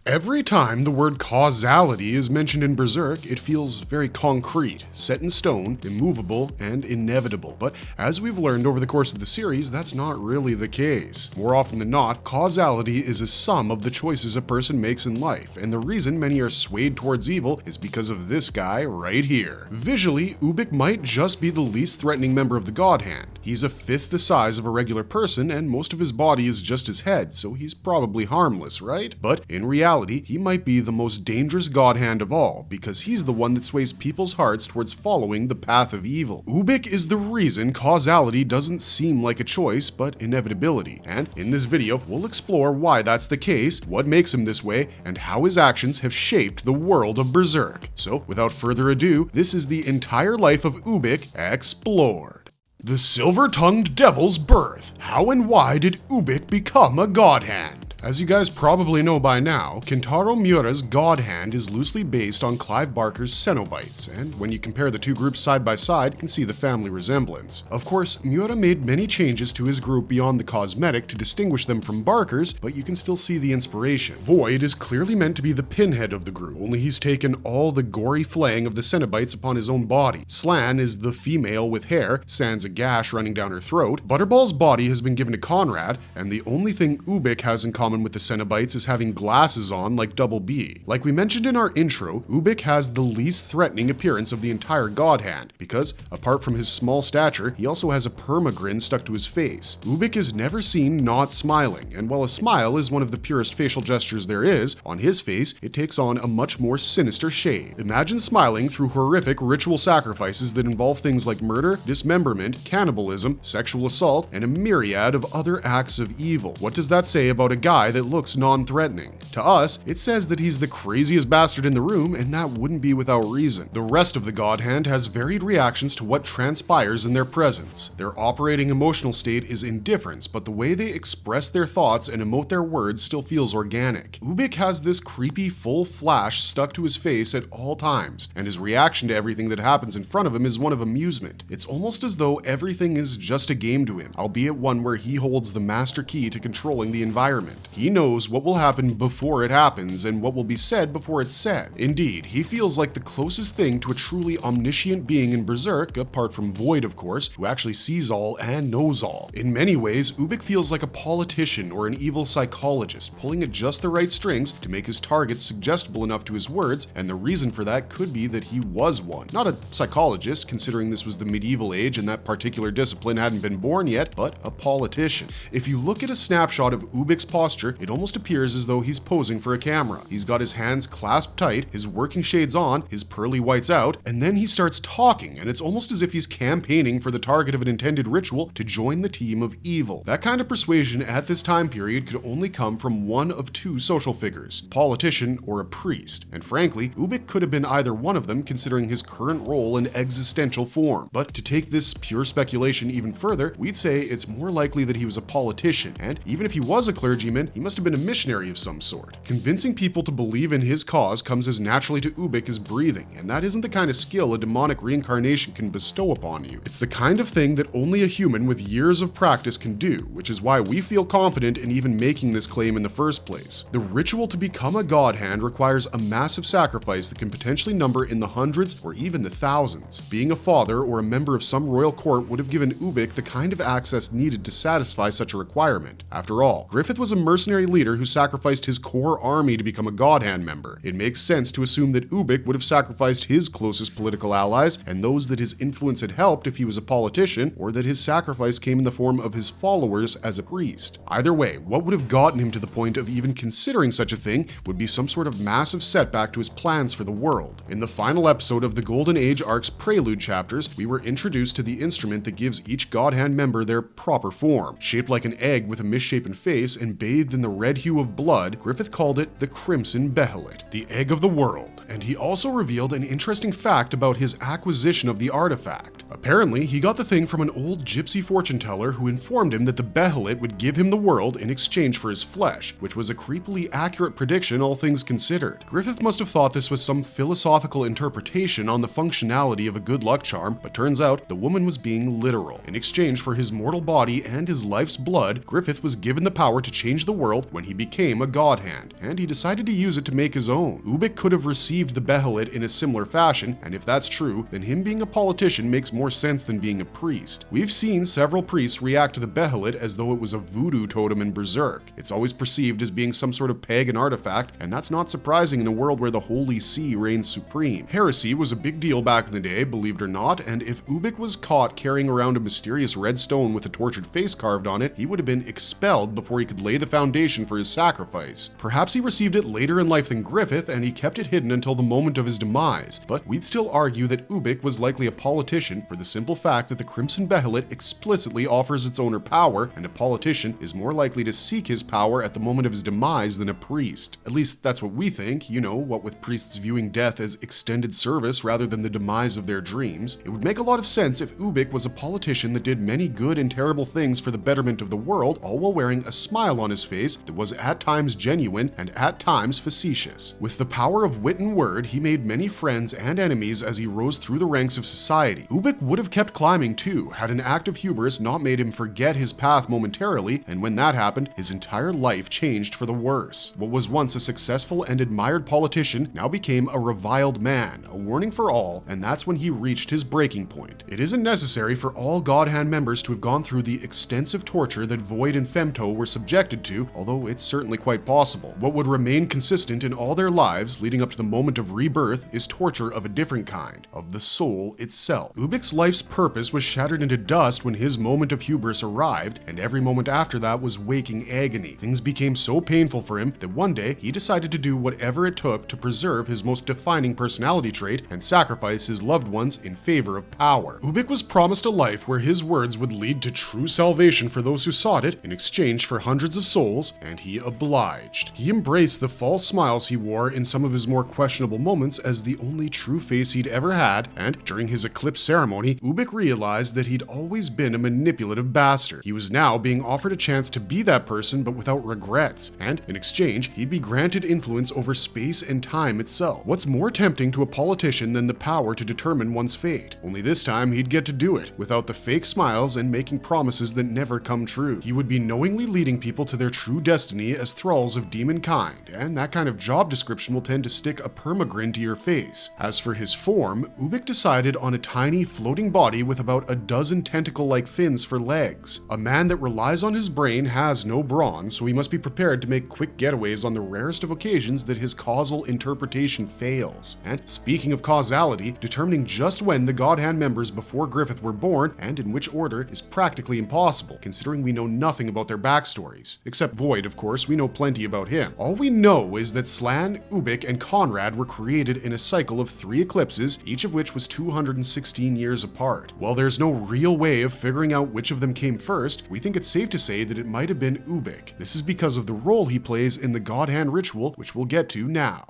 Every time the word causality is mentioned in Berserk, it feels very concrete, set in stone, immovable, and inevitable. But as we've learned over the course of the series, that's not really the case. More often than not, causality is a sum of the choices a person makes in life, and the reason many are swayed towards evil is because of this guy right here. Visually, Ubik might just be the least threatening member of the God Hand. He's a fifth the size of a regular person, and most of his body is just his head, so he's probably harmless, right? But in reality, he might be the most dangerous God Hand of all, because he's the one that sways people's hearts towards following the path of evil. Ubik is the reason causality doesn't seem like a choice, but inevitability. And in this video, we'll explore why that's the case, what makes him this way, and how his actions have shaped the world of Berserk. So, without further ado, this is the entire life of Ubik explored. The Silver-Tongued Devil's birth. How and why did Ubik become a God Hand? As you guys probably know by now, Kentaro Miura's God Hand is loosely based on Clive Barker's Cenobites, and when you compare the two groups side by side, you can see the family resemblance. Of course, Miura made many changes to his group beyond the cosmetic to distinguish them from Barker's, but you can still see the inspiration. Void is clearly meant to be the pinhead of the group, only he's taken all the gory flaying of the Cenobites upon his own body. Slan is the female with hair, sans a gash running down her throat. Butterball's body has been given to Conrad, and the only thing Ubik has in common with the Cenobites is having glasses on like Double B. Like we mentioned in our intro, Ubik has the least threatening appearance of the entire God Hand, because apart from his small stature, he also has a permagrin stuck to his face. Ubik is never seen not smiling, and while a smile is one of the purest facial gestures there is, on his face it takes on a much more sinister shade. Imagine smiling through horrific ritual sacrifices that involve things like murder, dismemberment, cannibalism, sexual assault, and a myriad of other acts of evil. What does that say about a guy that looks non-threatening? To us, it says that he's the craziest bastard in the room, and that wouldn't be without reason. The rest of the God Hand has varied reactions to what transpires in their presence. Their operating emotional state is indifference, but the way they express their thoughts and emote their words still feels organic. Ubik has this creepy full flash stuck to his face at all times, and his reaction to everything that happens in front of him is one of amusement. It's almost as though everything is just a game to him, albeit one where he holds the master key to controlling the environment. He knows what will happen before it happens and what will be said before it's said. Indeed, he feels like the closest thing to a truly omniscient being in Berserk, apart from Void of course, who actually sees all and knows all. In many ways, Ubik feels like a politician or an evil psychologist, pulling at just the right strings to make his targets suggestible enough to his words, and the reason for that could be that he was one. Not a psychologist, considering this was the medieval age and that particular discipline hadn't been born yet, but a politician. If you look at a snapshot of Ubik's posture, it almost appears as though he's posing for a camera. He's got his hands clasped tight, his working shades on, his pearly whites out, and then he starts talking, and it's almost as if he's campaigning for the target of an intended ritual to join the team of evil. That kind of persuasion at this time period could only come from one of two social figures, a politician or a priest, and frankly, Ubik could have been either one of them considering his current role and existential form. But to take this pure speculation even further, we'd say it's more likely that he was a politician, and even if he was a clergyman, he must have been a missionary of some sort. Convincing people to believe in his cause comes as naturally to Ubik as breathing, and that isn't the kind of skill a demonic reincarnation can bestow upon you. It's the kind of thing that only a human with years of practice can do, which is why we feel confident in even making this claim in the first place. The ritual to become a God Hand requires a massive sacrifice that can potentially number in the hundreds or even the thousands. Being a father or a member of some royal court would have given Ubik the kind of access needed to satisfy such a requirement. After all, Griffith was a mercenary leader who sacrificed his core army to become a God Hand member. It makes sense to assume that Ubik would have sacrificed his closest political allies and those that his influence had helped if he was a politician, or that his sacrifice came in the form of his followers as a priest. Either way, what would have gotten him to the point of even considering such a thing would be some sort of massive setback to his plans for the world. In the final episode of the Golden Age arc's prelude chapters, we were introduced to the instrument that gives each God Hand member their proper form. Shaped like an egg with a misshapen face and bathed in the red hue of blood, Griffith called it the Crimson Behelit, the egg of the world. And he also revealed an interesting fact about his acquisition of the artifact. Apparently, he got the thing from an old gypsy fortune teller who informed him that the Behelit would give him the world in exchange for his flesh, which was a creepily accurate prediction all things considered. Griffith must have thought this was some philosophical interpretation on the functionality of a good luck charm, but turns out the woman was being literal. In exchange for his mortal body and his life's blood, Griffith was given the power to change the world when he became a god hand, and he decided to use it to make his own. Ubik could have received the Behelit in a similar fashion, and if that's true, then him being a politician makes more sense than being a priest. We've seen several priests react to the Behelit as though it was a voodoo totem in Berserk. It's always perceived as being some sort of pagan artifact, and that's not surprising in a world where the Holy See reigns supreme. Heresy was a big deal back in the day, believed or not, and if Ubik was caught carrying around a mysterious red stone with a tortured face carved on it, he would have been expelled before he could lay the foundation for his sacrifice. Perhaps he received it later in life than Griffith, and he kept it hidden until the moment of his demise, but we'd still argue that Ubik was likely a politician for the simple fact that the Crimson Behelit explicitly offers its owner power, and a politician is more likely to seek his power at the moment of his demise than a priest. At least that's what we think, you know, what with priests viewing death as extended service rather than the demise of their dreams. It would make a lot of sense if Ubik was a politician that did many good and terrible things for the betterment of the world, all while wearing a smile on his face that was at times genuine and at times facetious. With the power of wit and word, he made many friends and enemies as he rose through the ranks of society. Ubik would have kept climbing too, had an act of hubris not made him forget his path momentarily, and when that happened, his entire life changed for the worse. What was once a successful and admired politician now became a reviled man, a warning for all, and that's when he reached his breaking point. It isn't necessary for all God Hand members to have gone through the extensive torture that Void and Femto were subjected to, although it's certainly quite possible. What would remain consistent in all their lives leading up to the moment of rebirth is torture of a different kind, of the soul itself. Ubik's life's purpose was shattered into dust when his moment of hubris arrived, and every moment after that was waking agony. Things became so painful for him that one day he decided to do whatever it took to preserve his most defining personality trait and sacrifice his loved ones in favor of power. Ubik was promised a life where his words would lead to true salvation for those who sought it in exchange for hundreds of souls, and he obliged. He embraced the false smiles he wore in some of his more questionable moments as the only true face he'd ever had, and during his eclipse ceremony, Ubik realized that he'd always been a manipulative bastard. He was now being offered a chance to be that person but without regrets, and in exchange, he'd be granted influence over space and time itself. What's more tempting to a politician than the power to determine one's fate? Only this time he'd get to do it, without the fake smiles and making promises that never come true. He would be knowingly leading people to their true destiny as thralls of demon kind, and that kind of job description will tend to stick a permagrin to your face. As for his form, Ubik decided on a tiny floating body with about a dozen tentacle-like fins for legs. A man that relies on his brain has no brawn, so he must be prepared to make quick getaways on the rarest of occasions that his causal interpretation fails. And speaking of causality, determining just when the God Hand members before Griffith were born and in which order is practically impossible, considering we know nothing about their backstories. Except Void, of course, we know plenty about him. All we know is that Slan, Ubik, and Conrad were created in a cycle of 3 eclipses, each of which was 216 years apart. While there's no real way of figuring out which of them came first, we think it's safe to say that it might have been Ubik. This is because of the role he plays in the God Hand ritual, which we'll get to now.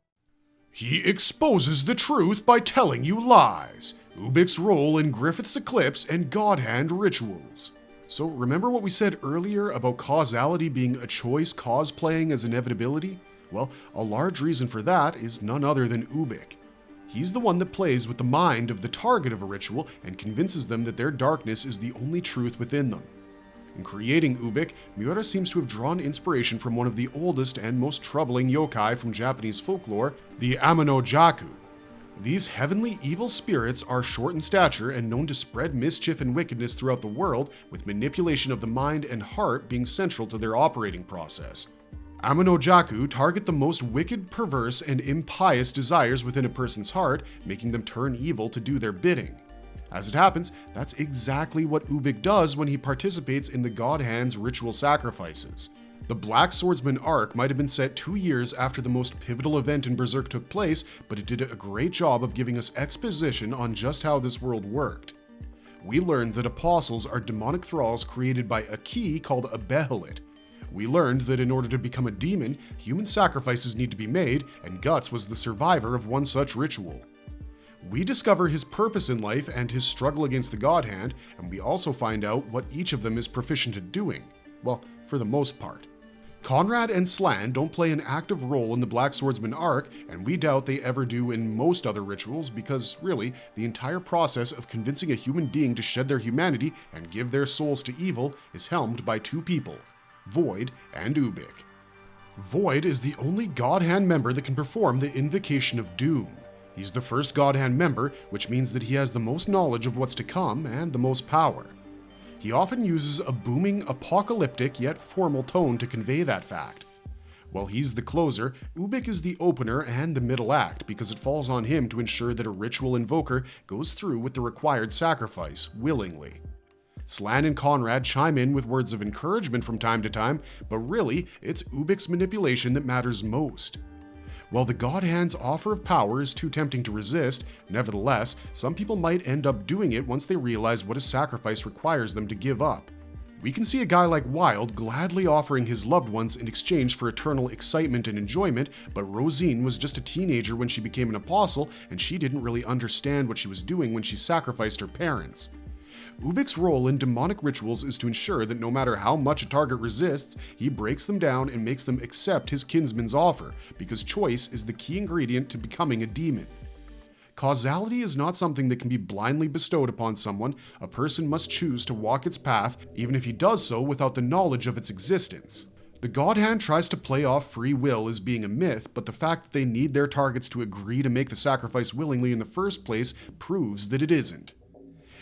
He exposes the truth by telling you lies. Ubik's role in Griffith's eclipse and God Hand rituals. So remember what we said earlier about causality being a choice cosplaying as inevitability? Well, a large reason for that is none other than Ubik. He's the one that plays with the mind of the target of a ritual and convinces them that their darkness is the only truth within them. In creating Ubik, Miura seems to have drawn inspiration from one of the oldest and most troubling yokai from Japanese folklore, the Amano-jaku. These heavenly evil spirits are short in stature and known to spread mischief and wickedness throughout the world, with manipulation of the mind and heart being central to their operating process. Amano-jaku target the most wicked, perverse, and impious desires within a person's heart, making them turn evil to do their bidding. As it happens, that's exactly what Ubik does when he participates in the God Hand's ritual sacrifices. The Black Swordsman arc might have been set 2 years after the most pivotal event in Berserk took place, but it did a great job of giving us exposition on just how this world worked. We learned that apostles are demonic thralls created by a key called a Behelit. We learned that in order to become a demon, human sacrifices need to be made, and Guts was the survivor of one such ritual. We discover his purpose in life and his struggle against the God Hand, and we also find out what each of them is proficient at doing. Well, for the most part. Conrad and Slan don't play an active role in the Black Swordsman arc, and we doubt they ever do in most other rituals because, really, the entire process of convincing a human being to shed their humanity and give their souls to evil is helmed by two people, Void and Ubik. Void is the only God Hand member that can perform the Invocation of Doom. He's the first God Hand member, which means that he has the most knowledge of what's to come and the most power. He often uses a booming, apocalyptic yet formal tone to convey that fact. While he's the closer, Ubik is the opener and the middle act because it falls on him to ensure that a ritual invoker goes through with the required sacrifice willingly. Slan and Conrad chime in with words of encouragement from time to time, but really, it's Ubik's manipulation that matters most. While the God Hand's offer of power is too tempting to resist, nevertheless, some people might end up doing it once they realize what a sacrifice requires them to give up. We can see a guy like Wild gladly offering his loved ones in exchange for eternal excitement and enjoyment, but Rosine was just a teenager when she became an apostle, and she didn't really understand what she was doing when she sacrificed her parents. Ubik's role in demonic rituals is to ensure that no matter how much a target resists, he breaks them down and makes them accept his kinsman's offer, because choice is the key ingredient to becoming a demon. Causality is not something that can be blindly bestowed upon someone. A person must choose to walk its path, even if he does so without the knowledge of its existence. The God Hand tries to play off free will as being a myth, but the fact that they need their targets to agree to make the sacrifice willingly in the first place proves that it isn't.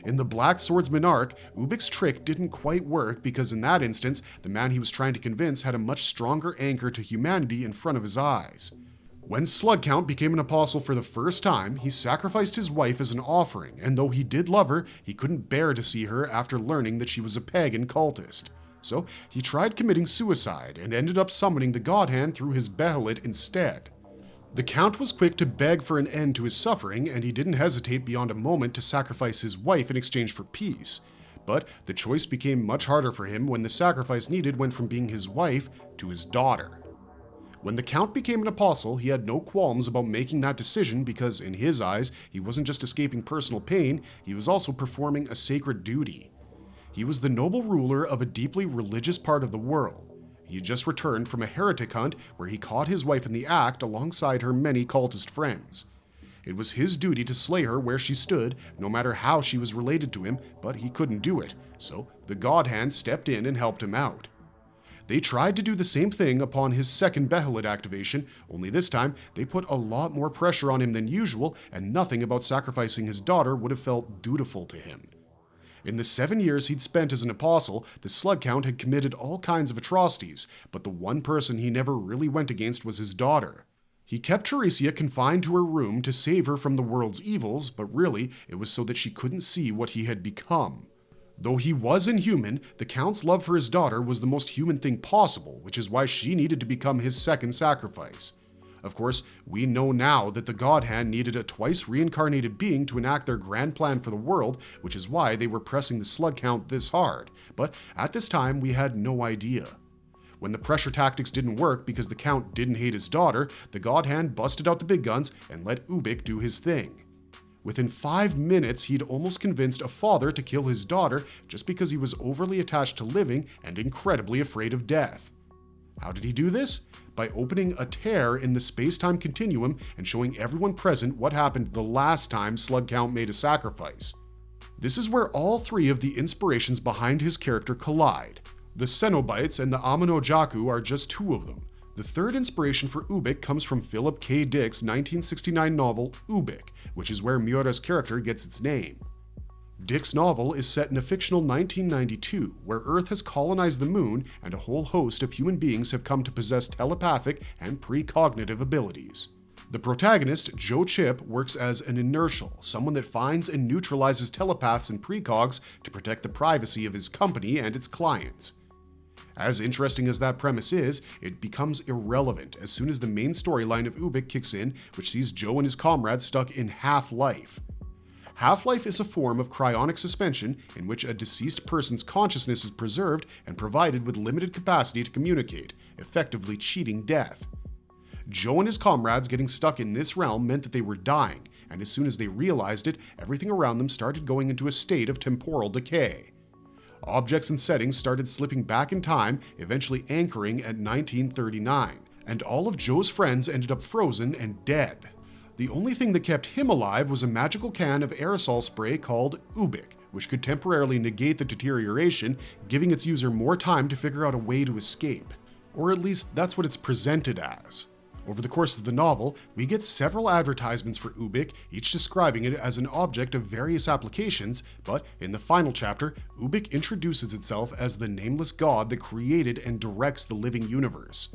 In the Black Swordsman arc, Ubik's trick didn't quite work because in that instance, the man he was trying to convince had a much stronger anchor to humanity in front of his eyes. When Slugcount became an apostle for the first time, he sacrificed his wife as an offering, and though he did love her, he couldn't bear to see her after learning that she was a pagan cultist. So he tried committing suicide and ended up summoning the God Hand through his Behelit instead. The Count was quick to beg for an end to his suffering, and he didn't hesitate beyond a moment to sacrifice his wife in exchange for peace. But the choice became much harder for him when the sacrifice needed went from being his wife to his daughter. When the Count became an apostle, he had no qualms about making that decision because, in his eyes, he wasn't just escaping personal pain, he was also performing a sacred duty. He was the noble ruler of a deeply religious part of the world. He had just returned from a heretic hunt where he caught his wife in the act alongside her many cultist friends. It was his duty to slay her where she stood, no matter how she was related to him, but he couldn't do it, so the God Hand stepped in and helped him out. They tried to do the same thing upon his second Behelit activation, only this time they put a lot more pressure on him than usual, and nothing about sacrificing his daughter would have felt dutiful to him. In the 7 years he'd spent as an apostle, the Slugcount had committed all kinds of atrocities, but the one person he never really went against was his daughter. He kept Teresia confined to her room to save her from the world's evils, but really, it was so that she couldn't see what he had become. Though he was inhuman, the Count's love for his daughter was the most human thing possible, which is why she needed to become his second sacrifice. Of course, we know now that the God Hand needed a twice reincarnated being to enact their grand plan for the world, which is why they were pressing the Slugcount this hard, but at this time we had no idea. When the pressure tactics didn't work because the Count didn't hate his daughter, the God Hand busted out the big guns and let Ubik do his thing. Within 5 minutes, he'd almost convinced a father to kill his daughter just because he was overly attached to living and incredibly afraid of death. How did he do this? By opening a tear in the space-time continuum and showing everyone present what happened the last time Slugcount made a sacrifice. This is where all three of the inspirations behind his character collide. The Cenobites and the Amino-Jaku are just two of them. The third inspiration for Ubik comes from Philip K. Dick's 1969 novel Ubik, which is where Miura's character gets its name. Dick's novel is set in a fictional 1992, where Earth has colonized the moon and a whole host of human beings have come to possess telepathic and precognitive abilities. The protagonist, Joe Chip, works as an inertial, someone that finds and neutralizes telepaths and precogs to protect the privacy of his company and its clients. As interesting as that premise is, it becomes irrelevant as soon as the main storyline of Ubik kicks in, which sees Joe and his comrades stuck in half-life. Half-life is a form of cryonic suspension in which a deceased person's consciousness is preserved and provided with limited capacity to communicate, effectively cheating death. Joe and his comrades getting stuck in this realm meant that they were dying, and as soon as they realized it, everything around them started going into a state of temporal decay. Objects and settings started slipping back in time, eventually anchoring at 1939, and all of Joe's friends ended up frozen and dead. The only thing that kept him alive was a magical can of aerosol spray called Ubik, which could temporarily negate the deterioration, giving its user more time to figure out a way to escape. Or at least that's what it's presented as. Over the course of the novel, we get several advertisements for Ubik, each describing it as an object of various applications, but in the final chapter, Ubik introduces itself as the nameless god that created and directs the living universe.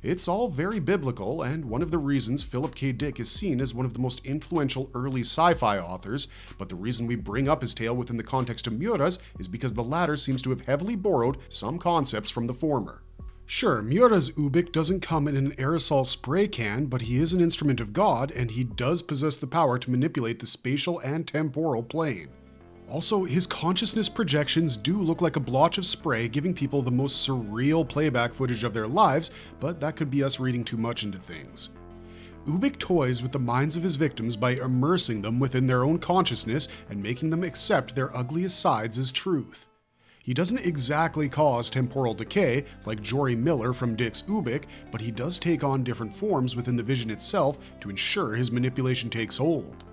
It's all very biblical, and one of the reasons Philip K. Dick is seen as one of the most influential early sci-fi authors, but the reason we bring up his tale within the context of Miura's is because the latter seems to have heavily borrowed some concepts from the former. Sure, Miura's Ubik doesn't come in an aerosol spray can, but he is an instrument of God, and he does possess the power to manipulate the spatial and temporal plane. Also, his consciousness projections do look like a blotch of spray, giving people the most surreal playback footage of their lives, but that could be us reading too much into things. Ubik toys with the minds of his victims by immersing them within their own consciousness and making them accept their ugliest sides as truth. He doesn't exactly cause temporal decay, like Jory Miller from Dick's Ubik, but he does take on different forms within the vision itself to ensure his manipulation takes hold.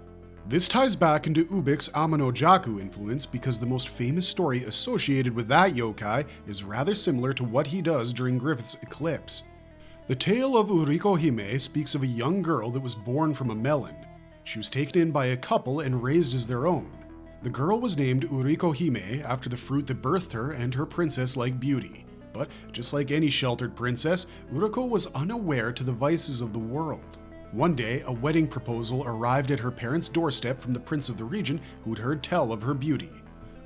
This ties back into Ubik's Amano-Jaku influence because the most famous story associated with that yokai is rather similar to what he does during Griffith's eclipse. The tale of Uriko Hime speaks of a young girl that was born from a melon. She was taken in by a couple and raised as their own. The girl was named Uriko Hime after the fruit that birthed her and her princess-like beauty. But just like any sheltered princess, Uriko was unaware to the vices of the world. One day, a wedding proposal arrived at her parents' doorstep from the prince of the region who'd heard tell of her beauty.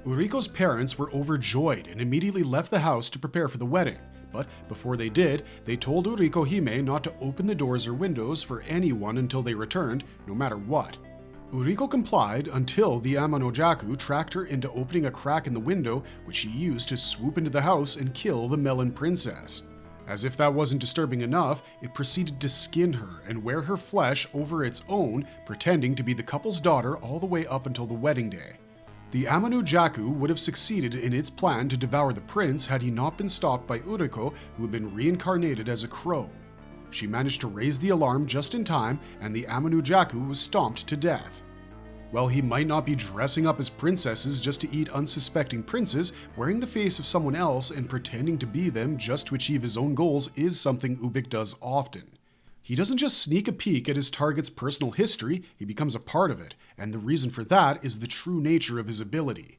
Uriko's parents were overjoyed and immediately left the house to prepare for the wedding. But before they did, they told Uriko Hime not to open the doors or windows for anyone until they returned, no matter what. Uriko complied until the Amano-Jaku tracked her into opening a crack in the window, which she used to swoop into the house and kill the melon princess. As if that wasn't disturbing enough, it proceeded to skin her and wear her flesh over its own, pretending to be the couple's daughter all the way up until the wedding day. The Amano-Jaku would have succeeded in its plan to devour the prince had he not been stopped by Uriko, who had been reincarnated as a crow. She managed to raise the alarm just in time, and the Amano-Jaku was stomped to death. While he might not be dressing up as princesses just to eat unsuspecting princes, wearing the face of someone else and pretending to be them just to achieve his own goals is something Ubik does often. He doesn't just sneak a peek at his target's personal history, he becomes a part of it, and the reason for that is the true nature of his ability.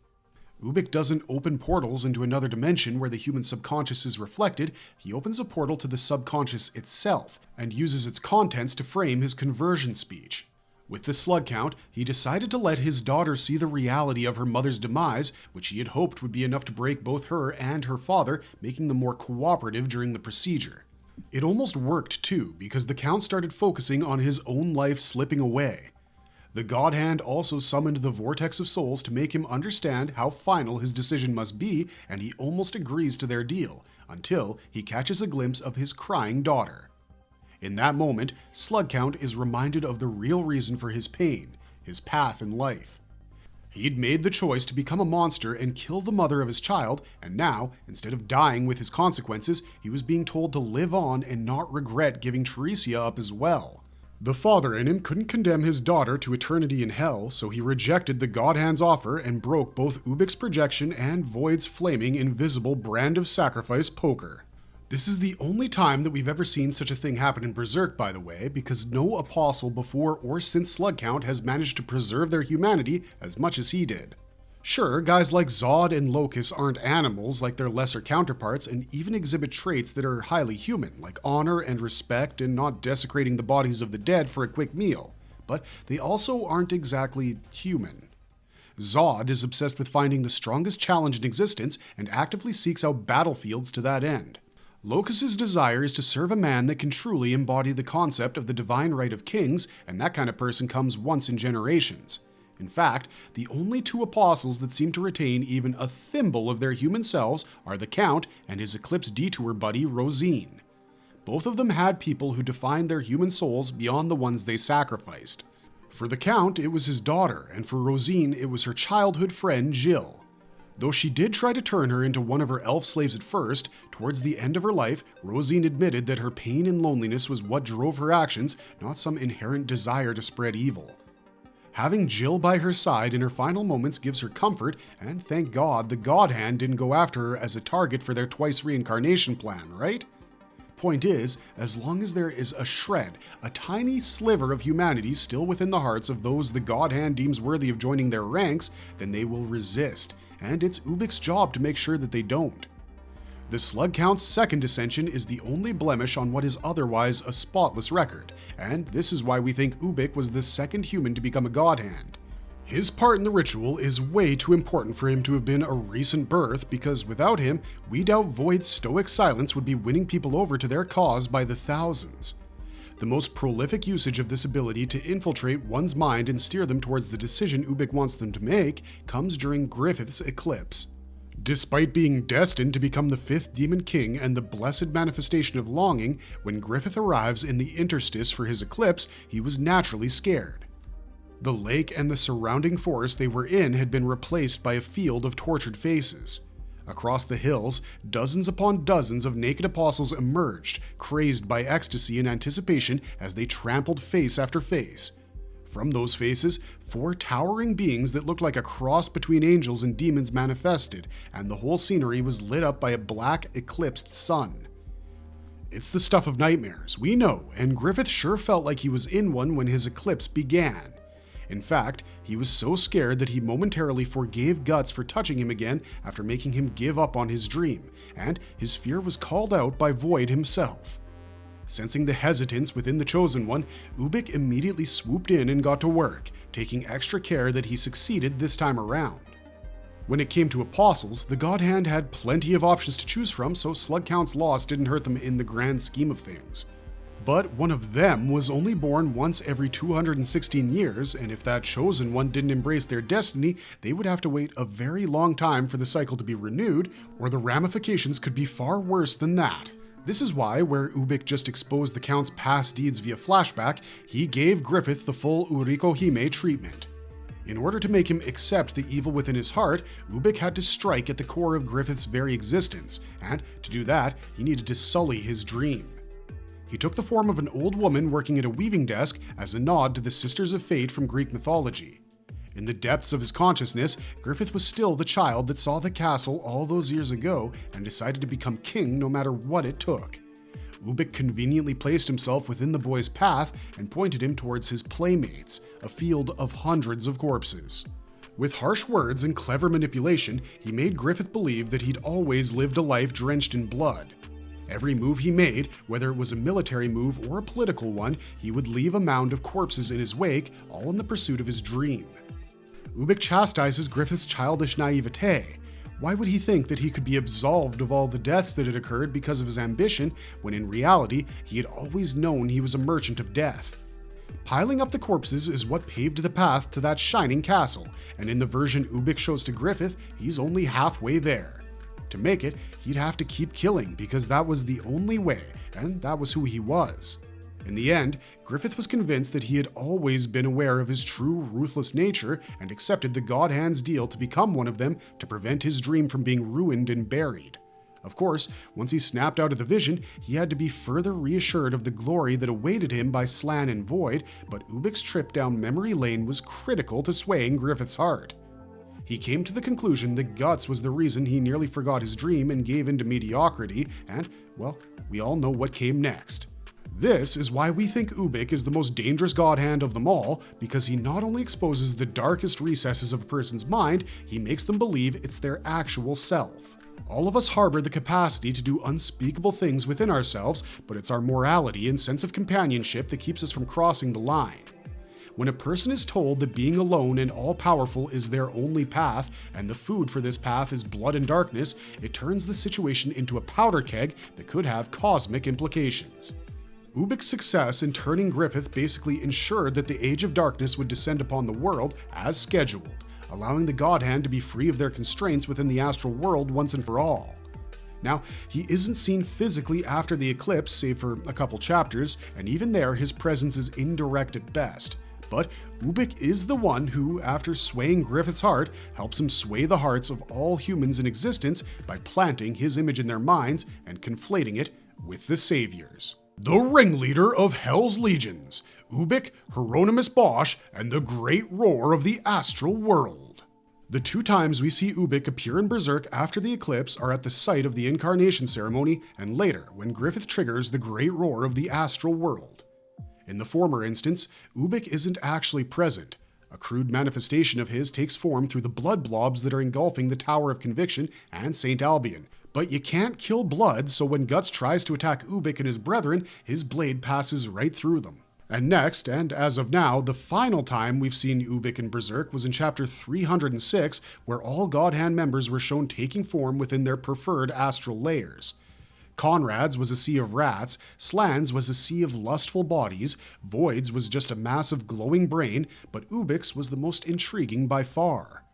Ubik doesn't open portals into another dimension where the human subconscious is reflected, he opens a portal to the subconscious itself, and uses its contents to frame his conversion speech. With the slug count, he decided to let his daughter see the reality of her mother's demise, which he had hoped would be enough to break both her and her father, making them more cooperative during the procedure. It almost worked too, because the count started focusing on his own life slipping away. The God Hand also summoned the Vortex of Souls to make him understand how final his decision must be, and he almost agrees to their deal, until he catches a glimpse of his crying daughter. In that moment, Slug Count is reminded of the real reason for his pain, his path in life. He'd made the choice to become a monster and kill the mother of his child, and now, instead of dying with his consequences, he was being told to live on and not regret giving Teresia up as well. The father in him couldn't condemn his daughter to eternity in hell, so he rejected the God Hand's offer and broke both Ubik's projection and Void's flaming invisible brand of sacrifice poker. This is the only time that we've ever seen such a thing happen in Berserk, by the way, because no apostle before or since Slug Count has managed to preserve their humanity as much as he did. Sure, guys like Zod and Locus aren't animals like their lesser counterparts and even exhibit traits that are highly human, like honor and respect and not desecrating the bodies of the dead for a quick meal. But they also aren't exactly human. Zod is obsessed with finding the strongest challenge in existence and actively seeks out battlefields to that end. Locus's desire is to serve a man that can truly embody the concept of the divine right of kings, and that kind of person comes once in generations. In fact, the only two apostles that seem to retain even a thimble of their human selves are the Count and his Eclipse Detour buddy Rosine. Both of them had people who defined their human souls beyond the ones they sacrificed. For the Count, it was his daughter, and for Rosine, it was her childhood friend, Jill. Though she did try to turn her into one of her elf slaves at first, towards the end of her life, Rosine admitted that her pain and loneliness was what drove her actions, not some inherent desire to spread evil. Having Jill by her side in her final moments gives her comfort, and thank God the God Hand didn't go after her as a target for their twice reincarnation plan, right? Point is, as long as there is a shred, a tiny sliver of humanity still within the hearts of those the God Hand deems worthy of joining their ranks, then they will resist, and it's Ubik's job to make sure that they don't. The Slug Count's second ascension is the only blemish on what is otherwise a spotless record, and this is why we think Ubik was the second human to become a God Hand. His part in the ritual is way too important for him to have been a recent birth, because without him, we doubt Void's stoic silence would be winning people over to their cause by the thousands. The most prolific usage of this ability to infiltrate one's mind and steer them towards the decision Ubik wants them to make comes during Griffith's eclipse. Despite being destined to become the fifth Demon King and the blessed manifestation of longing, when Griffith arrives in the interstice for his eclipse, he was naturally scared. The lake and the surrounding forest they were in had been replaced by a field of tortured faces. Across the hills, dozens upon dozens of naked apostles emerged, crazed by ecstasy and anticipation as they trampled face after face. From those faces, 4 towering beings that looked like a cross between angels and demons manifested, and the whole scenery was lit up by a black, eclipsed sun. It's the stuff of nightmares, we know, and Griffith sure felt like he was in one when his eclipse began. In fact, he was so scared that he momentarily forgave Guts for touching him again after making him give up on his dream, and his fear was called out by Void himself. Sensing the hesitance within the Chosen One, Ubik immediately swooped in and got to work, taking extra care that he succeeded this time around. When it came to apostles, the God Hand had plenty of options to choose from, so Slug Count's loss didn't hurt them in the grand scheme of things. But one of them was only born once every 216 years, and if that Chosen One didn't embrace their destiny, they would have to wait a very long time for the cycle to be renewed, or the ramifications could be far worse than that. This is why, where Ubik just exposed the Count's past deeds via flashback, he gave Griffith the full Uriko-hime treatment. In order to make him accept the evil within his heart, Ubik had to strike at the core of Griffith's very existence, and to do that, he needed to sully his dream. He took the form of an old woman working at a weaving desk as a nod to the Sisters of Fate from Greek mythology. In the depths of his consciousness, Griffith was still the child that saw the castle all those years ago and decided to become king no matter what it took. Ubik conveniently placed himself within the boy's path and pointed him towards his playmates, a field of hundreds of corpses. With harsh words and clever manipulation, he made Griffith believe that he'd always lived a life drenched in blood. Every move he made, whether it was a military move or a political one, he would leave a mound of corpses in his wake, all in the pursuit of his dream. Ubik chastises Griffith's childish naivete. Why would he think that he could be absolved of all the deaths that had occurred because of his ambition, when in reality, he had always known he was a merchant of death? Piling up the corpses is what paved the path to that shining castle, and in the version Ubik shows to Griffith, he's only halfway there. To make it, he'd have to keep killing because that was the only way, and that was who he was. In the end, Griffith was convinced that he had always been aware of his true ruthless nature and accepted the God Hand's deal to become one of them to prevent his dream from being ruined and buried. Of course, once he snapped out of the vision, he had to be further reassured of the glory that awaited him by Slan and Void, but Ubik's trip down memory lane was critical to swaying Griffith's heart. He came to the conclusion that Guts was the reason he nearly forgot his dream and gave in to mediocrity, and, well, we all know what came next. This is why we think Ubik is the most dangerous God Hand of them all, because he not only exposes the darkest recesses of a person's mind, he makes them believe it's their actual self. All of us harbor the capacity to do unspeakable things within ourselves, but it's our morality and sense of companionship that keeps us from crossing the line. When a person is told that being alone and all-powerful is their only path, and the food for this path is blood and darkness, it turns the situation into a powder keg that could have cosmic implications. Ubik's success in turning Griffith basically ensured that the Age of Darkness would descend upon the world as scheduled, allowing the God Hand to be free of their constraints within the astral world once and for all. Now, he isn't seen physically after the eclipse, save for a couple chapters, and even there his presence is indirect at best. but Ubik is the one who, after swaying Griffith's heart, helps him sway the hearts of all humans in existence by planting his image in their minds and conflating it with the Savior's. The ringleader of Hell's legions, Ubik, Hieronymus Bosch, and the great roar of the astral world. The two times we see Ubik appear in Berserk after the eclipse are at the site of the incarnation ceremony and later when Griffith triggers the great roar of the astral world. In the former instance, Ubik isn't actually present. A crude manifestation of his takes form through the blood blobs that are engulfing the Tower of Conviction and St. Albion. But you can't kill blood, so when Guts tries to attack Ubik and his brethren, his blade passes right through them. And next, and as of now, the final time we've seen Ubik in Berserk was in chapter 306, where all God Hand members were shown taking form within their preferred astral layers. Conrad's was a sea of rats, Slan's was a sea of lustful bodies, Void's was just a massive glowing brain, but Ubik's was the most intriguing by far.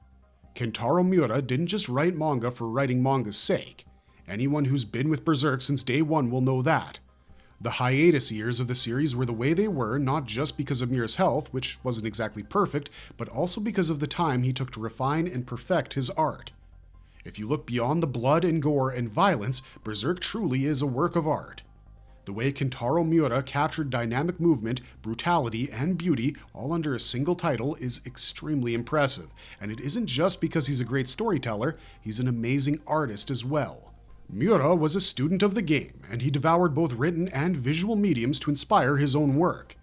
Kentaro Miura didn't just write manga for writing manga's sake. Anyone who's been with Berserk since day one will know that. The hiatus years of the series were the way they were not just because of Miura's health, which wasn't exactly perfect, but also because of the time he took to refine and perfect his art. If you look beyond the blood and gore and violence, Berserk truly is a work of art. The way Kentaro Miura captured dynamic movement, brutality, and beauty all under a single title is extremely impressive, and it isn't just because he's a great storyteller, he's an amazing artist as well. Miura was a student of the game, and he devoured both written and visual mediums to inspire his own work.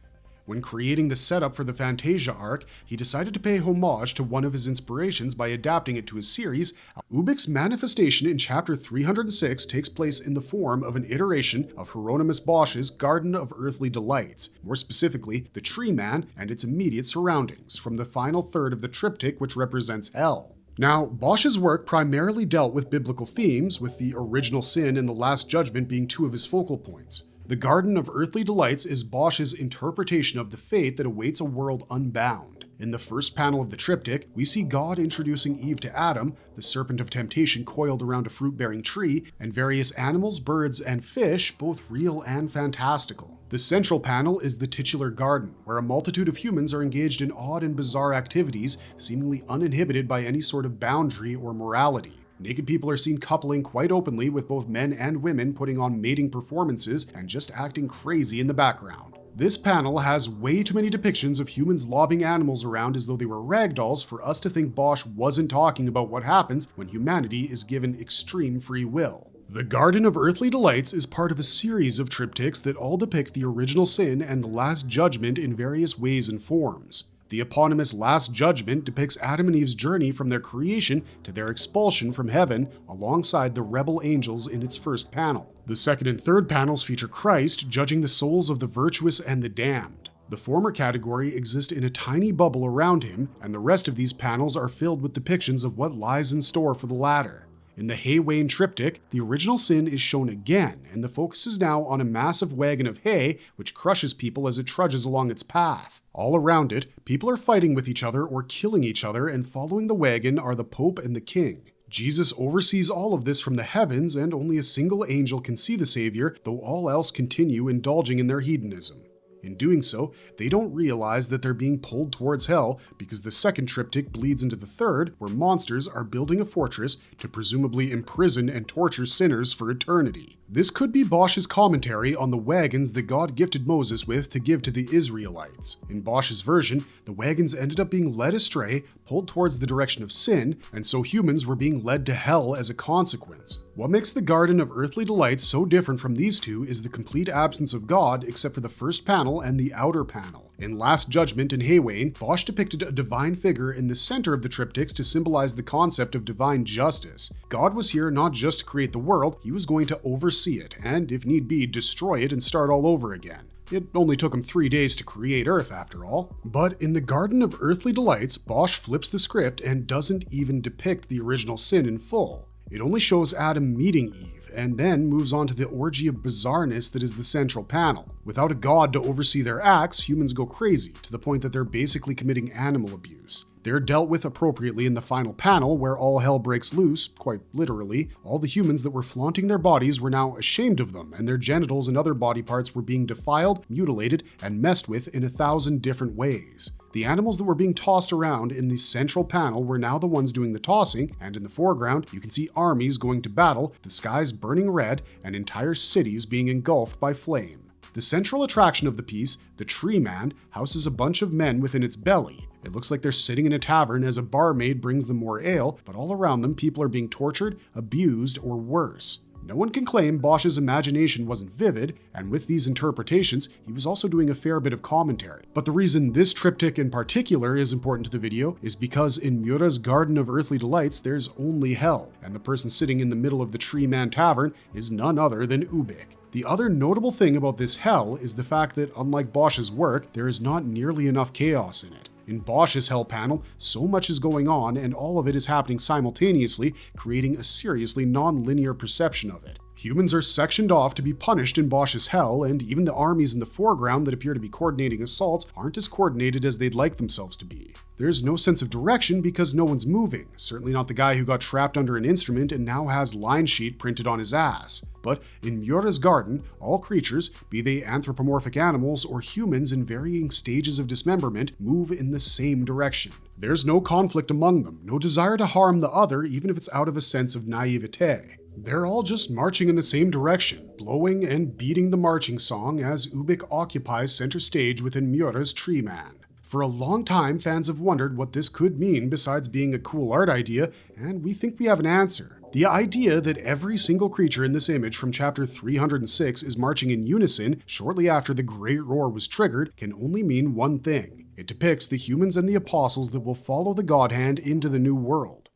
When creating the setup for the Fantasia arc, he decided to pay homage to one of his inspirations by adapting it to his series. Ubik's manifestation in chapter 306 takes place in the form of an iteration of Hieronymus Bosch's Garden of Earthly Delights, more specifically, the Tree Man and its immediate surroundings, from the final third of the triptych which represents Hell. Now, Bosch's work primarily dealt with biblical themes, with the original sin and the Last Judgment being two of his focal points. The Garden of Earthly Delights is Bosch's interpretation of the fate that awaits a world unbound. In the first panel of the triptych, we see God introducing Eve to Adam, the serpent of temptation coiled around a fruit-bearing tree, and various animals, birds, and fish, both real and fantastical. The central panel is the titular garden, where a multitude of humans are engaged in odd and bizarre activities, seemingly uninhibited by any sort of boundary or morality. Naked people are seen coupling quite openly, with both men and women putting on mating performances and just acting crazy in the background. This panel has way too many depictions of humans lobbing animals around as though they were ragdolls for us to think Bosch wasn't talking about what happens when humanity is given extreme free will. The Garden of Earthly Delights is part of a series of triptychs that all depict the original sin and the Last Judgment in various ways and forms. The eponymous Last Judgment depicts Adam and Eve's journey from their creation to their expulsion from heaven alongside the rebel angels in its first panel. The second and third panels feature Christ judging the souls of the virtuous and the damned. The former category exists in a tiny bubble around him, and the rest of these panels are filled with depictions of what lies in store for the latter. In the Hay-Wain triptych, the original sin is shown again, and the focus is now on a massive wagon of hay which crushes people as it trudges along its path. All around it, people are fighting with each other or killing each other, and following the wagon are the Pope and the King. Jesus oversees all of this from the heavens, and only a single angel can see the Savior, though all else continue indulging in their hedonism. In doing so, they don't realize that they're being pulled towards hell because the second triptych bleeds into the third, where monsters are building a fortress to presumably imprison and torture sinners for eternity. This could be Bosch's commentary on the wagons that God gifted Moses with to give to the Israelites. In Bosch's version, the wagons ended up being led astray, pulled towards the direction of sin, and so humans were being led to hell as a consequence. What makes the Garden of Earthly Delights so different from these two is the complete absence of God except for the first panel and the outer panel. In Last Judgment and Hay-Wain, Bosch depicted a divine figure in the center of the triptychs to symbolize the concept of divine justice. God was here not just to create the world, he was going to oversee it, and if need be, destroy it and start all over again. It only took him 3 days to create Earth, after all. But in the Garden of Earthly Delights, Bosch flips the script and doesn't even depict the original sin in full. It only shows Adam meeting Eve, and then moves on to the orgy of bizarreness that is the central panel. Without a god to oversee their acts, humans go crazy, to the point that they're basically committing animal abuse. They're dealt with appropriately in the final panel, where all hell breaks loose, quite literally. All the humans that were flaunting their bodies were now ashamed of them, and their genitals and other body parts were being defiled, mutilated, and messed with in 1,000 different ways. The animals that were being tossed around in the central panel were now the ones doing the tossing, and in the foreground, you can see armies going to battle, the skies burning red, and entire cities being engulfed by flame. The central attraction of the piece, the Tree Man, houses a bunch of men within its belly. It looks like they're sitting in a tavern as a barmaid brings them more ale, but all around them people are being tortured, abused, or worse. No one can claim Bosch's imagination wasn't vivid, and with these interpretations, he was also doing a fair bit of commentary. But the reason this triptych in particular is important to the video is because in Miura's Garden of Earthly Delights, there's only hell, and the person sitting in the middle of the Tree Man Tavern is none other than Ubik. The other notable thing about this hell is the fact that, unlike Bosch's work, there is not nearly enough chaos in it. In Bosch's hell panel, so much is going on and all of it is happening simultaneously, creating a seriously non-linear perception of it. Humans are sectioned off to be punished in Bosch's hell, and even the armies in the foreground that appear to be coordinating assaults aren't as coordinated as they'd like themselves to be. There's no sense of direction because no one's moving, certainly not the guy who got trapped under an instrument and now has line sheet printed on his ass. But in Miura's garden, all creatures, be they anthropomorphic animals or humans in varying stages of dismemberment, move in the same direction. There's no conflict among them, no desire to harm the other even if it's out of a sense of naivete. They're all just marching in the same direction, blowing and beating the marching song as Ubik occupies center stage within Miura's Tree Man. For a long time, fans have wondered what this could mean besides being a cool art idea, and we think we have an answer. The idea that every single creature in this image from chapter 306 is marching in unison shortly after the Great Roar was triggered can only mean one thing. It depicts the humans and the apostles that will follow the God Hand into the new world.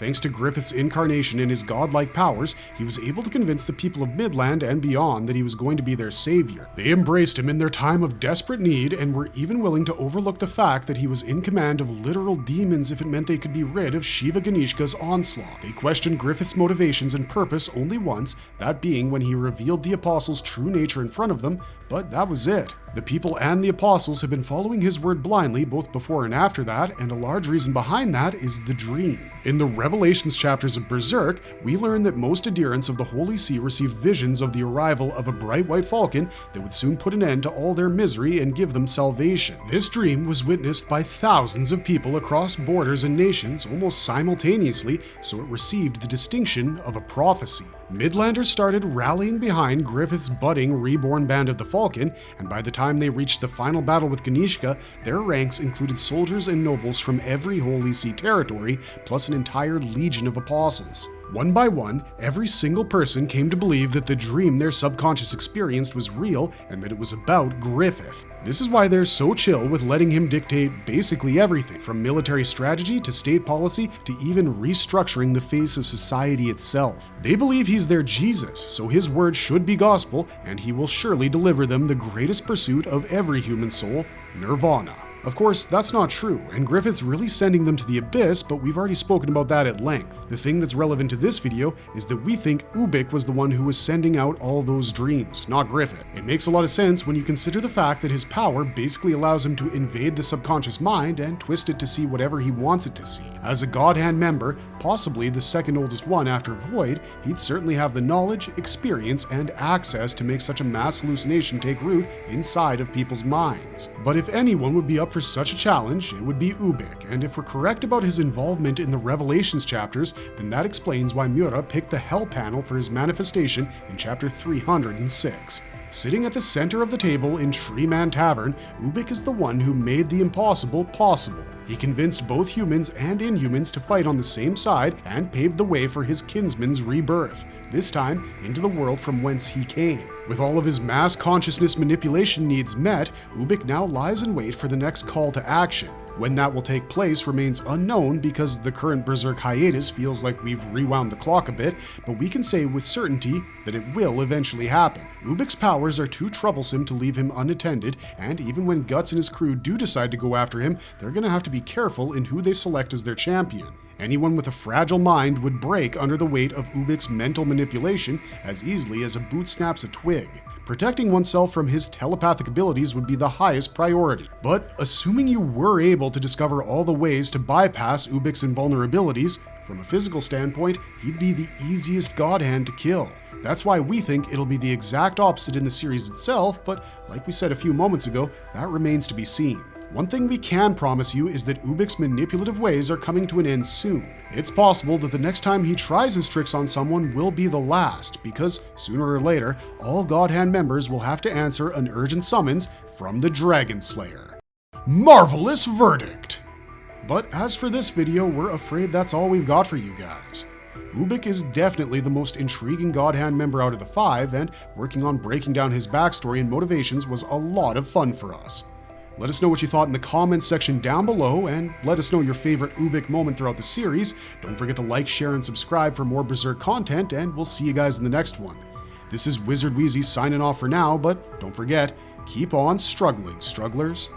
Thanks to Griffith's incarnation and his godlike powers, he was able to convince the people of Midland and beyond that he was going to be their savior. They embraced him in their time of desperate need and were even willing to overlook the fact that he was in command of literal demons if it meant they could be rid of Shiva Ganeshka's onslaught. They questioned Griffith's motivations and purpose only once, that being when he revealed the apostles' true nature in front of them, but that was it. The people and the apostles have been following his word blindly both before and after that, and a large reason behind that is the dream. In the Revelations chapters of Berserk, we learn that most adherents of the Holy See received visions of the arrival of a bright white falcon that would soon put an end to all their misery and give them salvation. This dream was witnessed by thousands of people across borders and nations almost simultaneously, so it received the distinction of a prophecy. Midlanders started rallying behind Griffith's budding reborn Band of the Falcon, and by the time they reached the final battle with Ganeshka, their ranks included soldiers and nobles from every Holy See territory, plus an entire legion of apostles. One by one, every single person came to believe that the dream their subconscious experienced was real and that it was about Griffith. This is why they're so chill with letting him dictate basically everything, from military strategy to state policy to even restructuring the face of society itself. They believe he's their Jesus, so his word should be gospel, and he will surely deliver them the greatest pursuit of every human soul, nirvana. Of course, that's not true, and Griffith's really sending them to the abyss, but we've already spoken about that at length. The thing that's relevant to this video is that we think Ubik was the one who was sending out all those dreams, not Griffith. It makes a lot of sense when you consider the fact that his power basically allows him to invade the subconscious mind and twist it to see whatever he wants it to see. As a God Hand member, possibly the second oldest one after Void, he'd certainly have the knowledge, experience, and access to make such a mass hallucination take root inside of people's minds. But if anyone would be up for such a challenge, it would be Ubik, and if we're correct about his involvement in the Revelations chapters, then that explains why Miura picked the Hell panel for his manifestation in chapter 306. Sitting at the center of the table in Tree Man Tavern, Ubik is the one who made the impossible possible. He convinced both humans and inhumans to fight on the same side and paved the way for his kinsman's rebirth, this time into the world from whence he came. With all of his mass consciousness manipulation needs met, Ubik now lies in wait for the next call to action. When that will take place remains unknown because the current Berserk hiatus feels like we've rewound the clock a bit, but we can say with certainty that it will eventually happen. Ubik's powers are too troublesome to leave him unattended, and even when Guts and his crew do decide to go after him, they're gonna have to be careful in who they select as their champion. Anyone with a fragile mind would break under the weight of Ubik's mental manipulation as easily as a boot snaps a twig. Protecting oneself from his telepathic abilities would be the highest priority. But assuming you were able to discover all the ways to bypass Ubik's invulnerabilities, from a physical standpoint, he'd be the easiest God Hand to kill. That's why we think it'll be the exact opposite in the series itself, but like we said a few moments ago, that remains to be seen. One thing we can promise you is that Ubik's manipulative ways are coming to an end soon. It's possible that the next time he tries his tricks on someone will be the last, because sooner or later, all God Hand members will have to answer an urgent summons from the Dragon Slayer. Marvelous verdict! But as for this video, we're afraid that's all we've got for you guys. Ubik is definitely the most intriguing God Hand member out of the 5, and working on breaking down his backstory and motivations was a lot of fun for us. Let us know what you thought in the comments section down below, and let us know your favorite Ubik moment throughout the series. Don't forget to like, share, and subscribe for more Berserk content, and we'll see you guys in the next one. This is Wizard Wheezy signing off for now, but don't forget, keep on struggling, strugglers.